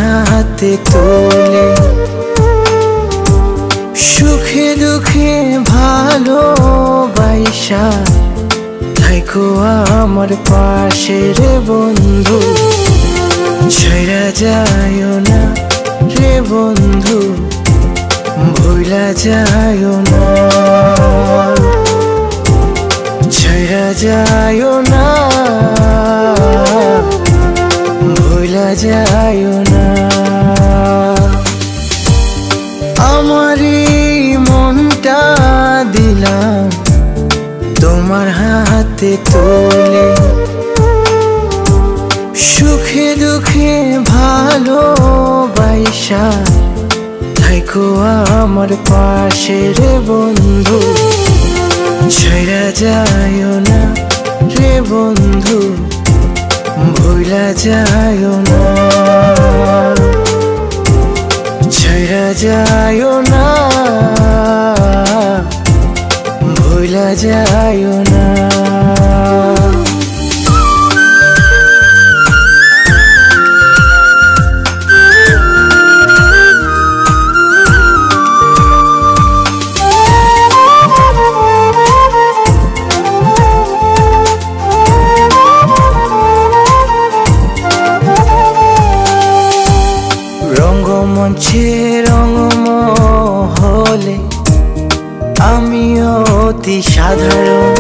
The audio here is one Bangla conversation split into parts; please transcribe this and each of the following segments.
হাতে তোলে সুখে দুঃখে ভালোবাসা থাইকো আমার পাশে রে বন্ধু ছাইরা যায়ও না রে বন্ধু ভুলা যায়ও না ছাইরা যায়ও না ভুলা যায়ও না আমারই মনটা দিলাম তোমার হাতে তোলে সুখে দুঃখে ভালোবাসা থাইকো আমার পাশে রে বন্ধু ছাইরা যায়ও না রে বন্ধু ভুলা যায়ও না ছাইরা যায়ও না ভুলা যায়ও না রঙ্গমঞ্চে রঙ্গমহলে আমি অতি সাধারণ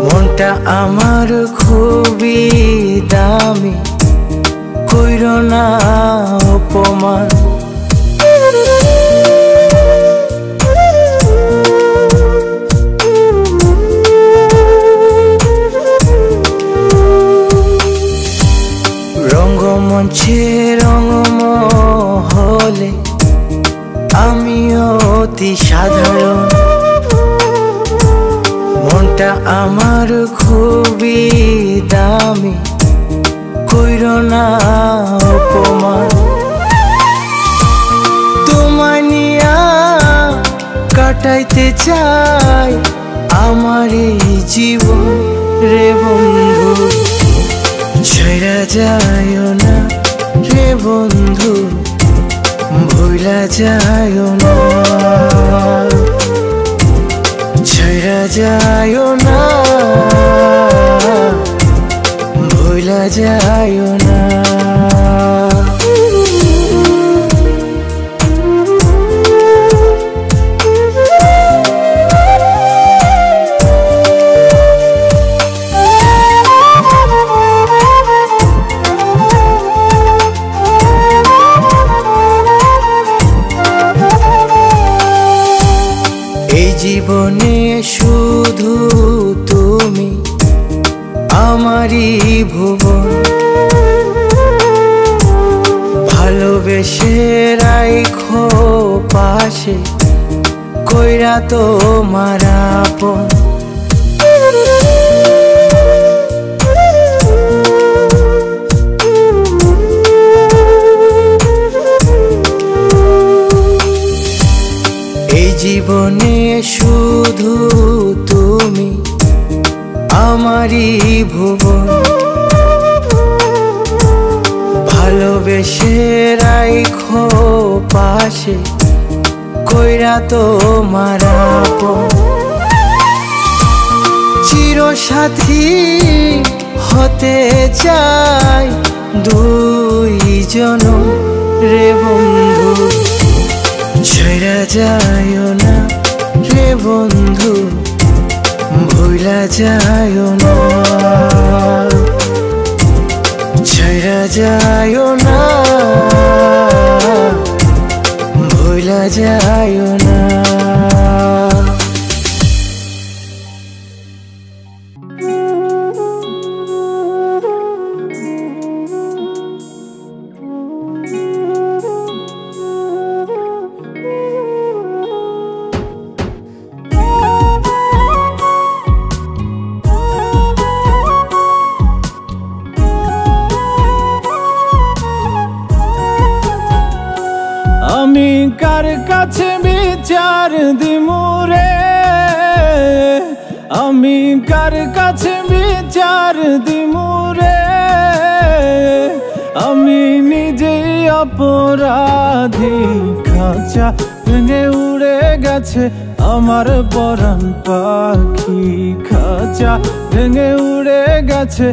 মনটা আমার খুবই দামি কইরো না অপমান রঙ্গমঞ্চে রঙ্গমহলে আমি অতি সাধারণ মনটা আমার খুবই দামি কইরো না অপমান তোমায় নিয়া কাটাইতে চাই আমার এই জীবন রে বন্ধু ছাইরা যায়ও না রে বন্ধু ভুলা যায়ও না ছাইরা যায়ও না ভুলা যায়ও না জীবনে শুধু তুমি আমারই ভুবন ভালোবেসে রাইখো পাশে কইরা তোমার আপন জীবনে শুধু তুমি আমারই ভুবন ভালোবেসে রাইখো পাশে কইরা তোমার আপন চিরসাথী হতে চাই দুইজন রে বন্ধু ছাইরা যায়ও না রে বন্ধু ভুলা যায়ও না ছাইরা যায়ও না ভুলা যায়ও না আমি কার কাছে বিচার দিমুরে আমি কার কাছে বিচার দিমুরে আমি নিজেই অপরাধী। খাঁচা ভেঙে উড়ে গেছে আমার পরাণ পাখি, খাঁচা ভেঙে উড়ে গেছে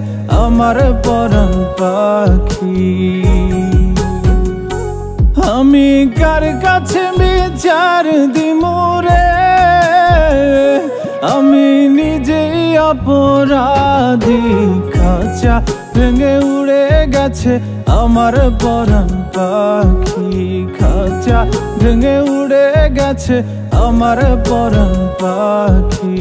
আমার পরাণ পাখি। আমি কার কাছে বিচার দিমু রে, আমি নিজেই অপরাধী। খাঁচা ভেঙে উড়ে গেছে আমার পরাণ পাখি, খাঁচা ভেঙে উড়ে গেছে আমার পরাণ পাখি।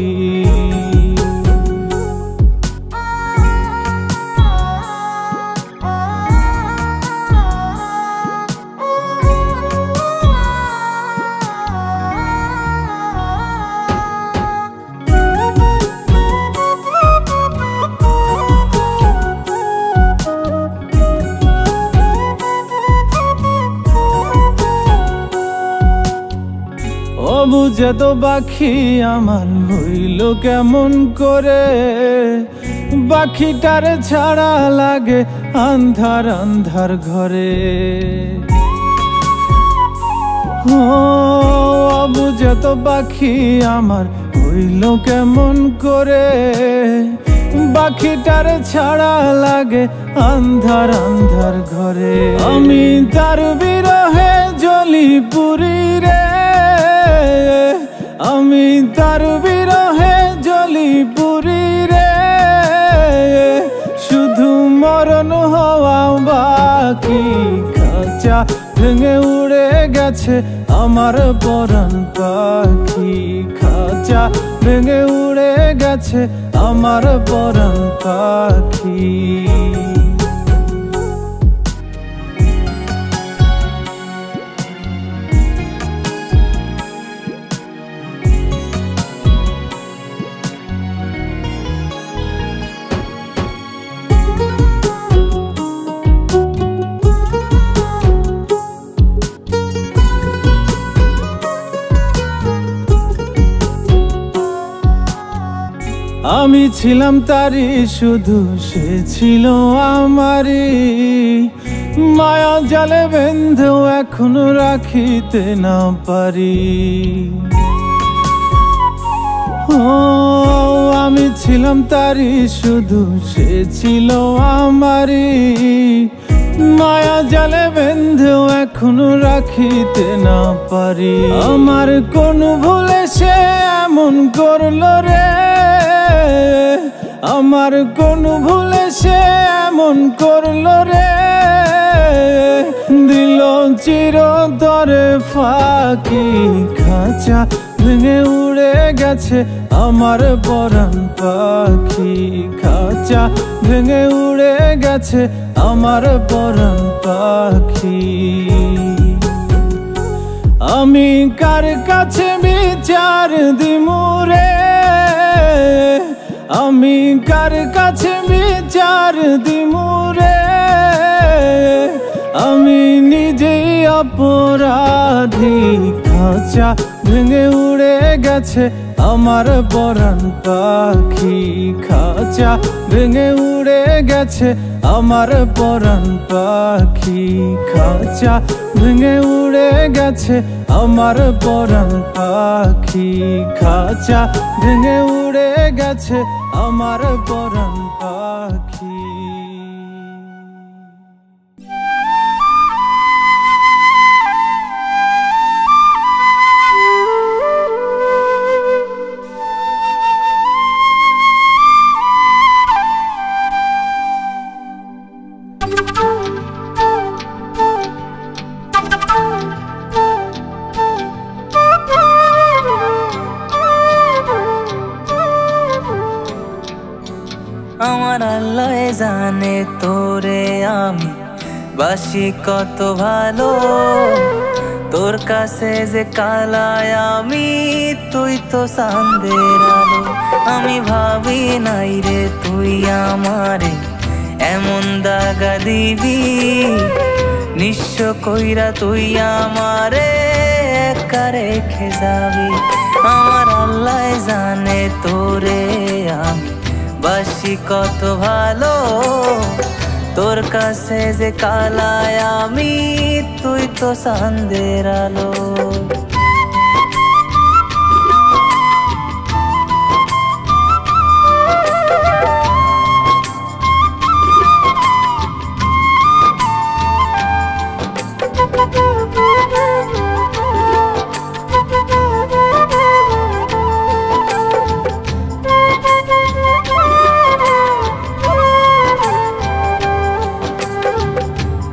বুঝে তো পাখি আমার হইল কেমন করে, পাখিটার ছাড়া লাগে আন্ধার আন্ধার ঘরে। বুঝে তো পাখি আমার হইল কেমন করে, পাখিটার ছাড়া লাগে আন্ধার আন্ধার ঘরে। আমি তার বিরহে জ্বলি পুরি রে, আমি তার বিরহে জ্বলি পুরি রে। শুধু মরণ হওয়া বাকি, খাঁচা ভেঙে উড়ে গেছে আমার পরাণ পাখি, খাঁচা ভেঙে উড়ে গেছে আমার পরাণ পাখি। আমি ছিলাম তারি শুধু সে ছিল আমারি, মায়া জালে বেঁধেও এখনো রাখিতে না পারি। আমি ছিলাম তারি শুধু সে ছিল আমারি, মায়া জালে বেঁধেও এখনো রাখিতে না পারি। আমার কোন ভুলে সে এমন করলো রে, আমার কোন ভুলে সে এমন করলো রে। দিল চিরতরে ফাঁকি, খাঁচা ভেঙে উড়ে গেছে আমার পরাণ পাখি, খাঁচা ভেঙে উড়ে গেছে আমার পরাণ পাখি। আমি কার কাছে বিচার দিমু রে, আমি কার কাছে বিচার দিমু রে। আমি নিজেই অপরাধী, খাঁচা ভেঙে উড়ে গেছে আমার পরাণ পাখি, খাঁচা ভেঙে উড়ে গেছে আমার পরাণ পাখি, খাঁচা ভেঙে উড়ে গেছে আমার পরাণ পাখি, খাঁচা ভেঙে উড়ে গেছে আমার পরাণ পাখি। আমার আল্লাহ জানে তোরে আমি বাসি কত ভালো, তোর কাছে যে কালায় আমি, তুই তো চাঁদের আলো। আমি ভাবি নাই রে তুই আমারে এমন দাগা দিবি, নিঃস্ব কইরা তুই আমারে একা রেখে যাবি। আমার আল্লাহ জানে তোরে আমি বাসি কত ভালো, তোর কাছে যে কালাই আমি, তুই তো চাঁদের আলো।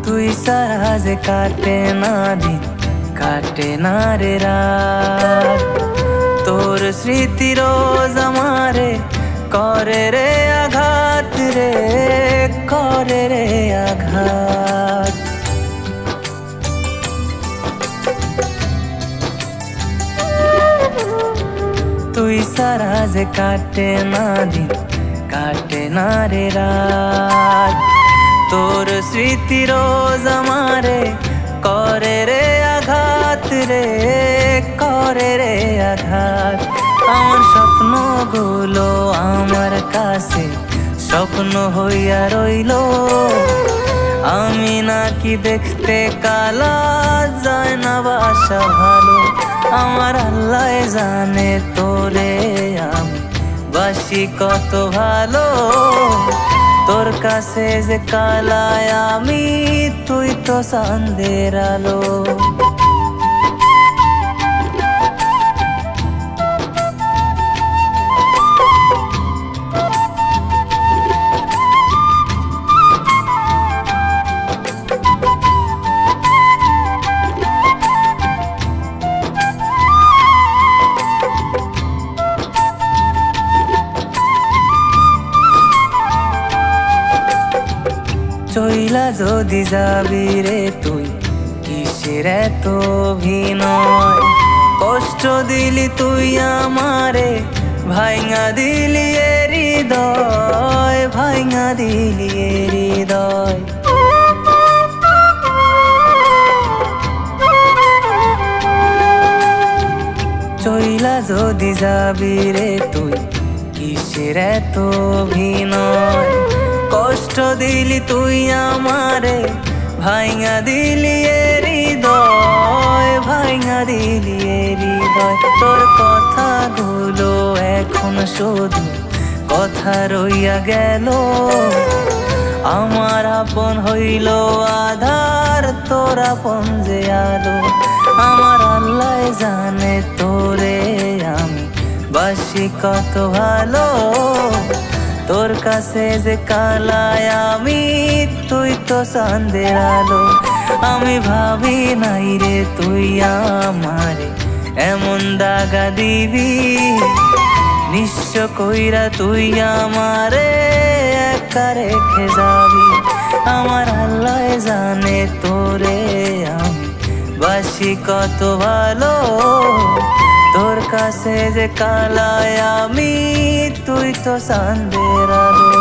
তুই সারা যে কাটে না দিন, কাটে না রে রাত, তোর স্মৃতি রোজ আমারে করে রে আঘাত রে, করে রে আঘাত। তুই সারা যে কাটে না দিন, কাটে না রে রাত, তোর স্মৃতি রোজ আমারে করে রে আঘাত রে, করে রে আঘাত। আমার স্বপ্নগুলো আমার কাছে স্বপ্ন হইয়া রইল, আমি নাকি দেখতে কালা, যায় না বাসা ভালো। আমার আল্লাহ জানে তোরে আমি বাসি কত ভালো, তোর কাছে যে কালাই আমি, তুই তো চাঁদের আলো। চইলা যদি যাবি রে তুই, কিসের এত অভিনয়, কষ্ট দিলি তুই আমারে, ভাইঙা দিলি এ হৃদয়, ভাইঙা দিলি এ হৃদয়। চইলা যদি যাবি রে তুই, কিসের এত অভিনয়, কষ্ট দিলি তুই আমারে, ভাইঙা দিলি এ হৃদয়, ভাইঙা দিলি এ হৃদয়। তোর কথাগুলো এখন শুধু কথা রইয়া গেল, আমার আপন হইল আধার, তোর আপন যে আলো। আমার আল্লাহ জানে তোরে আমি বাসি কত ভালো, তোর কাছে যে কালাই আমি, তুই তো চাঁদের আলো। আমি ভাবি নাই রে তুই আমারে এমন দাগা দিবি, নিঃস্ব কইরা তুই আমারে একা রেখে যাবি। আমার আল্লাহ জানে তোরে আমি বাসি কত ভালো, তোর কাছে যে কালাই আমি, তুই তো চাঁদের আলো।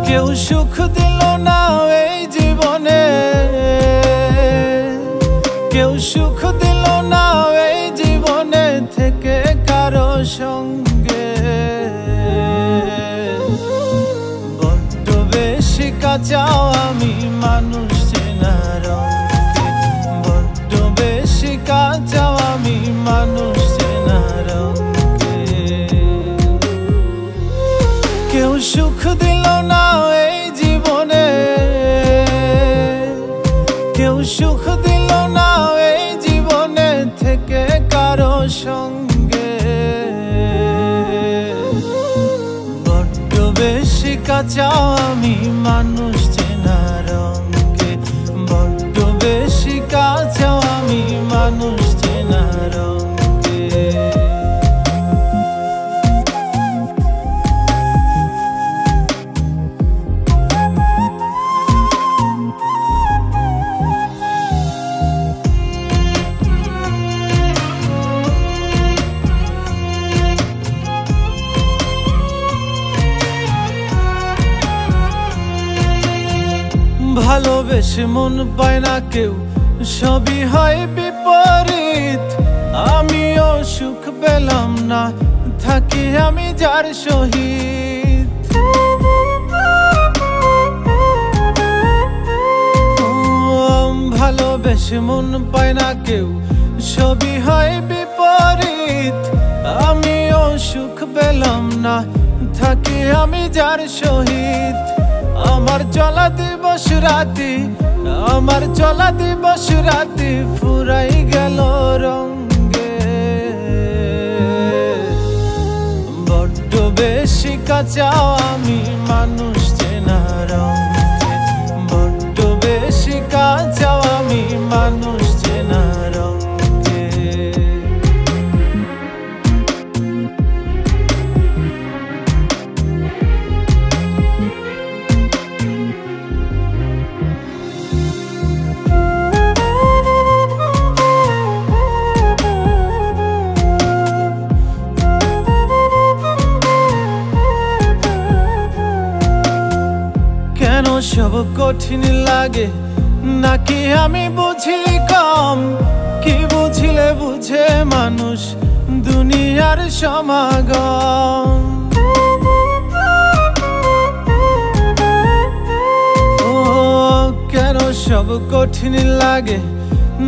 কেউ সুখ দিল না এই জীবনে, কেউ সুখ দিল না এই জীবনে থেকে কারো সঙ্গে। বড্ড বেশি কাঁচাও আমি মানুষ চেনার অঙ্কে, বড্ড বেশি কাঁচাও আমি মানুষ চেনার অঙ্কে। কেউ সুখ দিল না এই জীবনে, কেউ সুখ দিল না এই জীবনে থেকে কারো সঙ্গে। বড্ড বেশি কাঁচাও আমি মানুষ চেনার অঙ্কে, বড্ড বেশি কাঁচাও আমি মানুষ চেনার অঙ্কে। ভালোবেসে মন পায় না কেউ, সবই হয় বিপরীত। আমিও সুখ পেলাম না, থাকি আমি যার সহিত। ভালোবেসে মন পায় না কেউ, সবই হয় বিপরীত। আমিও সুখ পেলাম না, থাকি আমি যার সহিত। আমার চলা দিবস রাতি, আমার চলা দিবস রাতি ফুরাই গেল রঙে। বড্ড বেশি কাঁচাও আমি মানুষ চেনা রঙে, বড্ড বেশি কাঁচাও আমি মানুষ চেনা রঙে। কেন সব কঠিন লাগে, নাকি আমি বুঝি কম? কি বুঝিলে বুঝে মানুষ দুনিয়ার সমাগম। ও কেন সব কঠিন লাগে,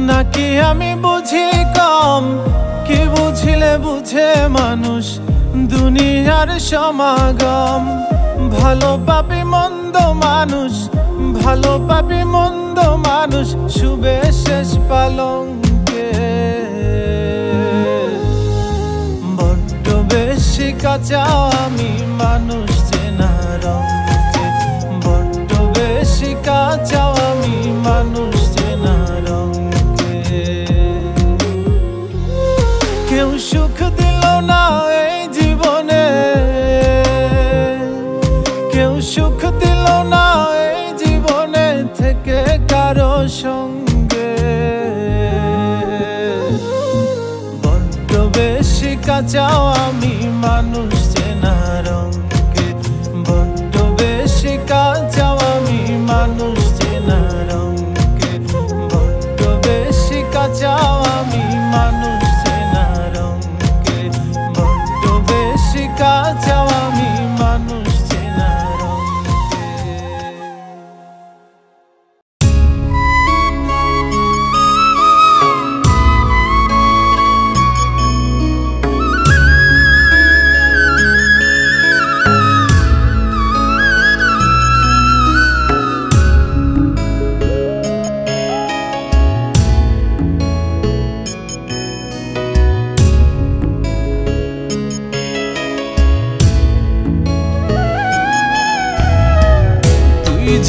নাকি আমি বুঝি কম? কি বুঝিলে বুঝে মানুষ দুনিয়ার সমাগম। ভালো পাপি মন্দ মানুষ, ভালো পাপি মন্দ মানুষ শুবে শেষ পালঙ্কে। বড্ড বেশি কাঁচাও আমি মানুষ চেনা রঙে, বড্ড বেশি কাঁচাও আমি মানুষ চেনা রঙে। কেউ সুখ দিল না এই জীবনে, কেউ সুখ দিল না এই জীবনে থেকে কারো সঙ্গে। বড্ড বেশি কাঁচাও আমি মানুষ চেনা রঙে, বড্ড বেশি কাঁচাও আমি মানুষ চেনা রঙে, বড্ড বেশি কাঁচাও আমি মানুষ চেনা রঙে, বড্ড বেশি কাঁচাও আমি মানুষ চেনা রঙে।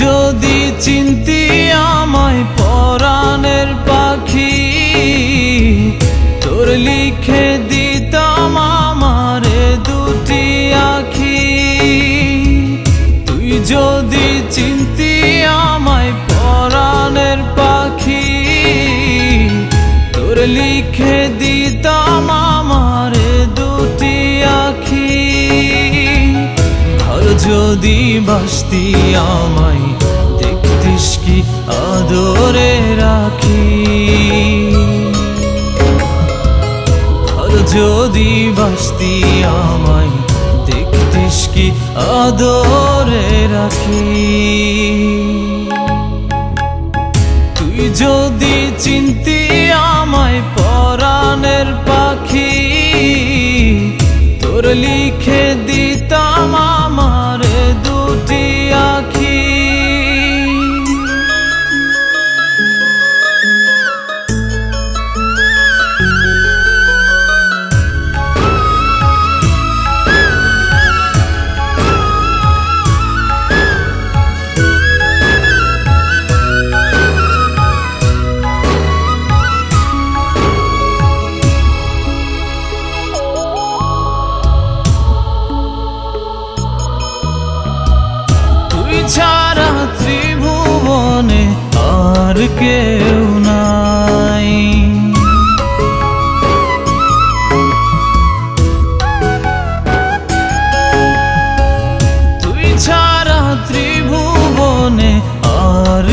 যদি চিনতি আমায় পরাণের পাখি, তোর লিখে দিতাম আমারে দুটি আখি। তুই যদি চিনতি আমায় পরাণের পাখি, তোর লিখে দিতাম আমারে দুটি আখি। আর যদি বাসতি আমায় দেখতিস কি আদরে রাখি। আর যদি বাসতি আমায় দেখতিস কি আদরে রাখি। তুই যদি চিনতি আমায় পরাণের পাখি, তোর লিখে দিতাম আমারে দুটি আখি। ছাড়া ত্রিভুবনে আর কেউ নাই। তুই ছাড়া ত্রিভুবনে আর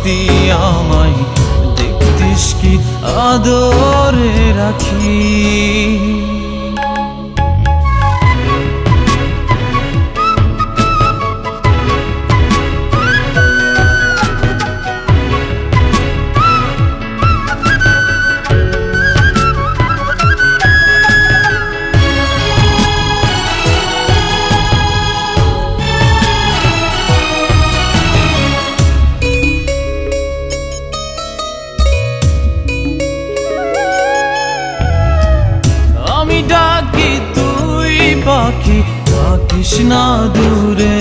বাসতি আমায় দেখতিস কি আদরে রাখি। ডাকি তুই পাখি থাকিস না দূরে,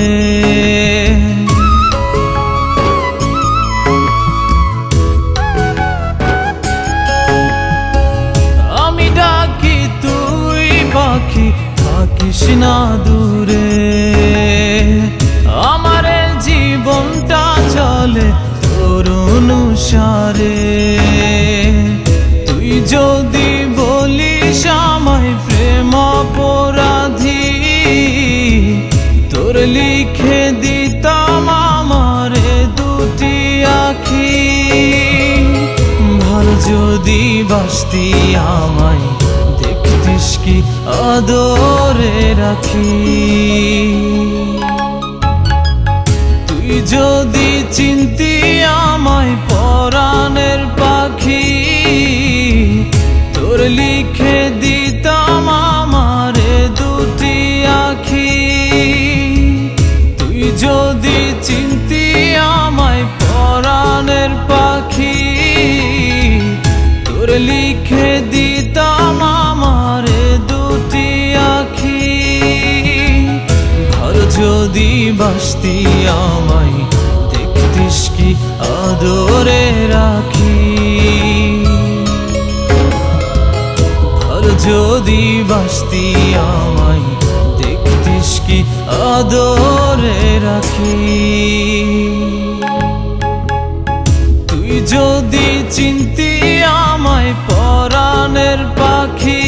আমি ডাকি তুই পাখি থাকিস না দূরে। আমার জীবনটা চলে তোর অনুসারে, তুই যদি বলিস আমায় প্রেম অপরাধী, তোর লিখে দিতাম আমারে দুটি আখি। ভালো যদি বাসতি আমায় দেখতিস কি আদরে রাখি। তুই যদি চিনতি আমায় পরাণের পাখি, তোর লিখে দিতাম আমারে দুটি আখি। তুই যদি চিনতি আমায় পরাণের পাখি, তোর লিখে দিতাম আমারে দুটি আখি। ভালো যদি বাসতি আমায় দেখতিস কি আদরে রাখি। যদি বাসতি আমায় দেখতিস কি আদরে রাখি। তুই যদি চিনতি আমায় পরাণের পাখি,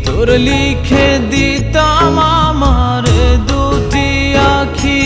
তোর লিখে দিতাম আমারে দুটি আখি।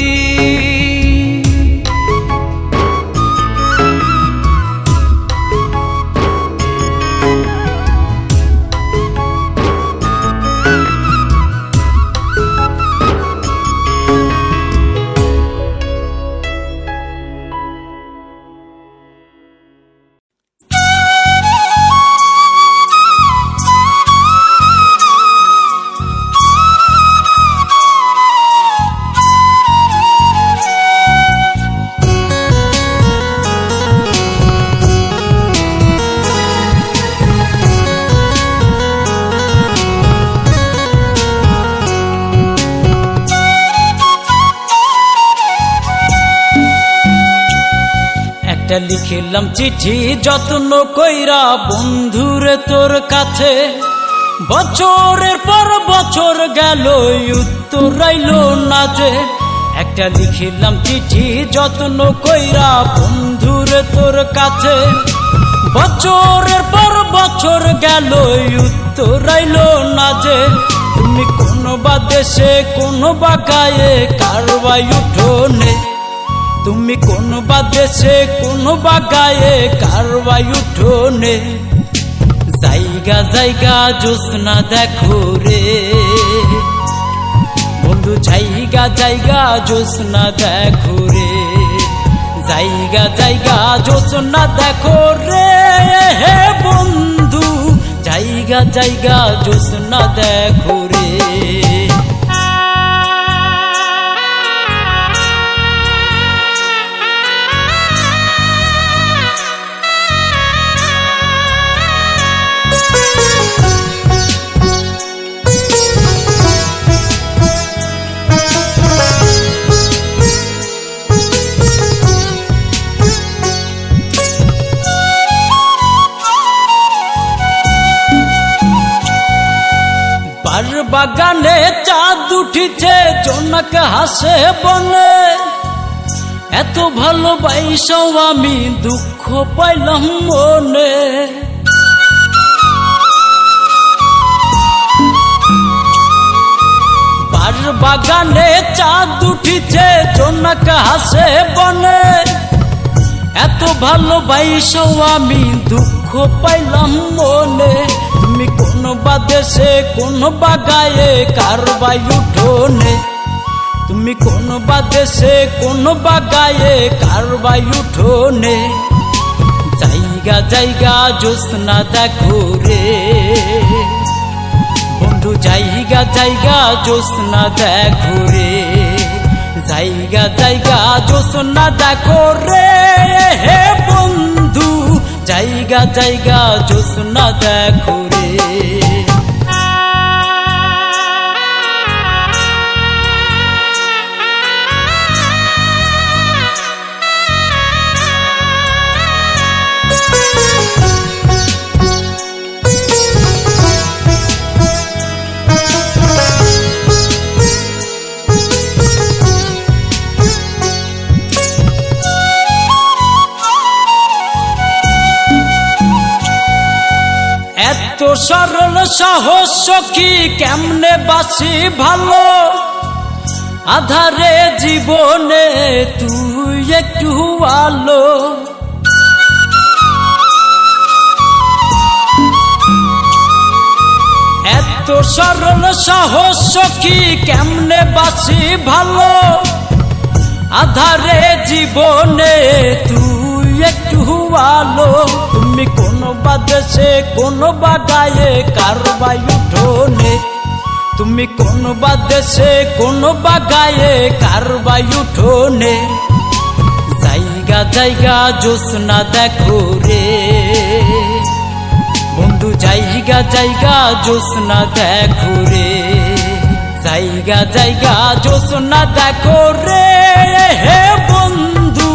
লিখিলাম চিঠি যত্ন কইরা বন্ধুরে তোর কাছে, বছরের পর বছর গেল উত্তর আইল না যে। একটা লিখিলাম চিঠি যত্ন কইরা বন্ধুরে তোর কাছে, বছরের পর বছর গেল উত্তর আইল না যে। তুমি কোন বা দেশে কোন বা গায়ে কারবাই উঠোনে, তুমি কোন বা দেশে কোন বা গায়ে কারবাই উঠোনে। জায়গা জায়গা জোছনা দেখো রে বন্ধু, জায়গা জায়গা জোছনা দেখো রে, জায়গা জায়গা জোছনা দেখো রে হে বন্ধু, জায়গা জায়গা জোছনা দেখো রে। বাগানে চাঁদ উঠিছে জোনাক হাসে বনে, এত ভালোবাসাও আমি দুঃখ পাইলাম মনে। বাগানে চাঁদ উঠিছে জোনাক হাসে বনে, এত ভালোবাসাও আমি দুঃখ পাইলাম মনে। তুমি কোন বা দেশে কোন বা গায়ে কার বাই উঠোনে। তুমি কোন বা দেশে কোন বা গায়ে কার বাই উঠোনে। জায়গা জায়গা জ্যোৎস্না দেখো রে বন্ধু, জায়গা জায়গা জ্যোৎস্না দেখো রে। জায়গা জায়গা জ্যোৎস্না দেখো রে হে বন্ধু, জায়গা জায়গা জ্যোৎস্না দেখো রে। এত সরল সহজ সখী কেমনে বাসি ভালো, আধারে জীবনে তুই একটু আলো। এত সরল সহজ সখী কেমনে বাসি ভালো, আধারে জীবনে তুই একটু আলো। তুমি কোন বা দেশে কোন বা গায়ে কার বাই উঠোনে। তুমি কোন বা দেশে কোন বা গায়ে কার বাই উঠোনে। জায়গা জায়গা জ্যোৎস্না দেখো রে বন্ধু, জায়গা জায়গা জ্যোৎস্না দেখো রে। জায়গা জায়গা জ্যোৎস্না দেখো রে হে বন্ধু,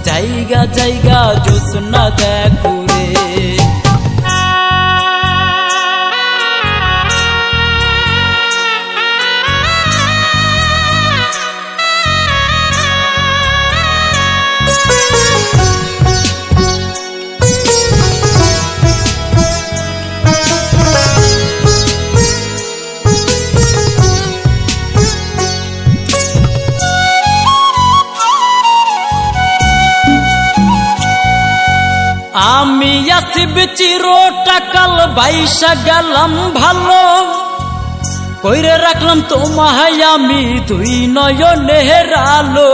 জায়গা জায়গা জ্যোৎস্না দেখো রে। আমি আসিব চিরটাকাল বাইসা গেলাম ভালো, কইরে রাখলাম তোমায় আমি দুই নয়নের আলো।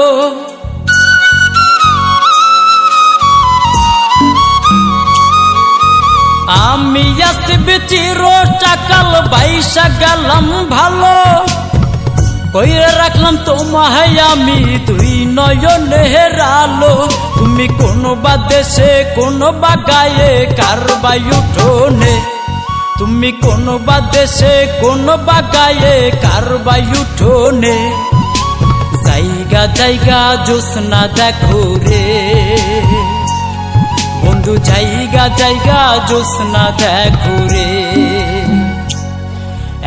আমি আসিব চিরটাকাল বাইসা গেলাম ভালো, কইরে রাখলাম তোমায় আমি দুই নয়নের আলো। তুমি কোন বা দেশে কোন বা গায়ে কার বাই উঠোনে। তুমি কোন বা দেশে কোন বা গায়ে কার বাই উঠোনে। জায়গা জায়গা জ্যোৎস্না দেখো রে বন্ধু, জায়গা জায়গা জ্যোৎস্না দেখো রে।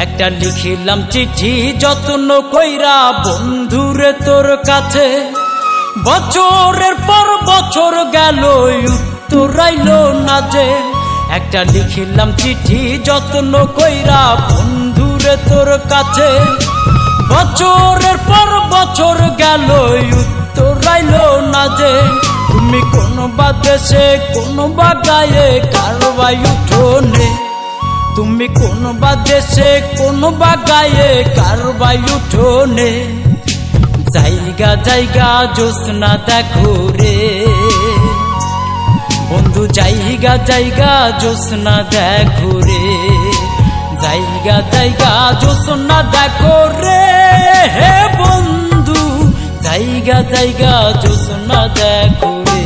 একটা লিখিলাম চিঠি যত্ন কইরা বন্ধুরে তোর কাছে, বছরের পর বছর গেল উত্তর আইলো না যে। একটা লিখিলাম চিঠি যত্ন কইরা বন্ধুরে তোর কাছে, বছরের পর বছর গেল উত্তর আইলো না যে। তুমি কোন বা দেশে কোন বা গায়ে কার বাই উঠোনে। তুমি কোন বা দেশে কোন বা গায়ে কার বাই উঠোনে। জায়গা জায়গা জ্যোৎস্না দেখো রে বন্ধু, জায়গা জায়গা জ্যোৎস্না দেখো রে। জায়গা জায়গা জ্যোৎস্না দেখো রে হে বন্ধু, জায়গা জায়গা জ্যোৎস্না দেখো রে।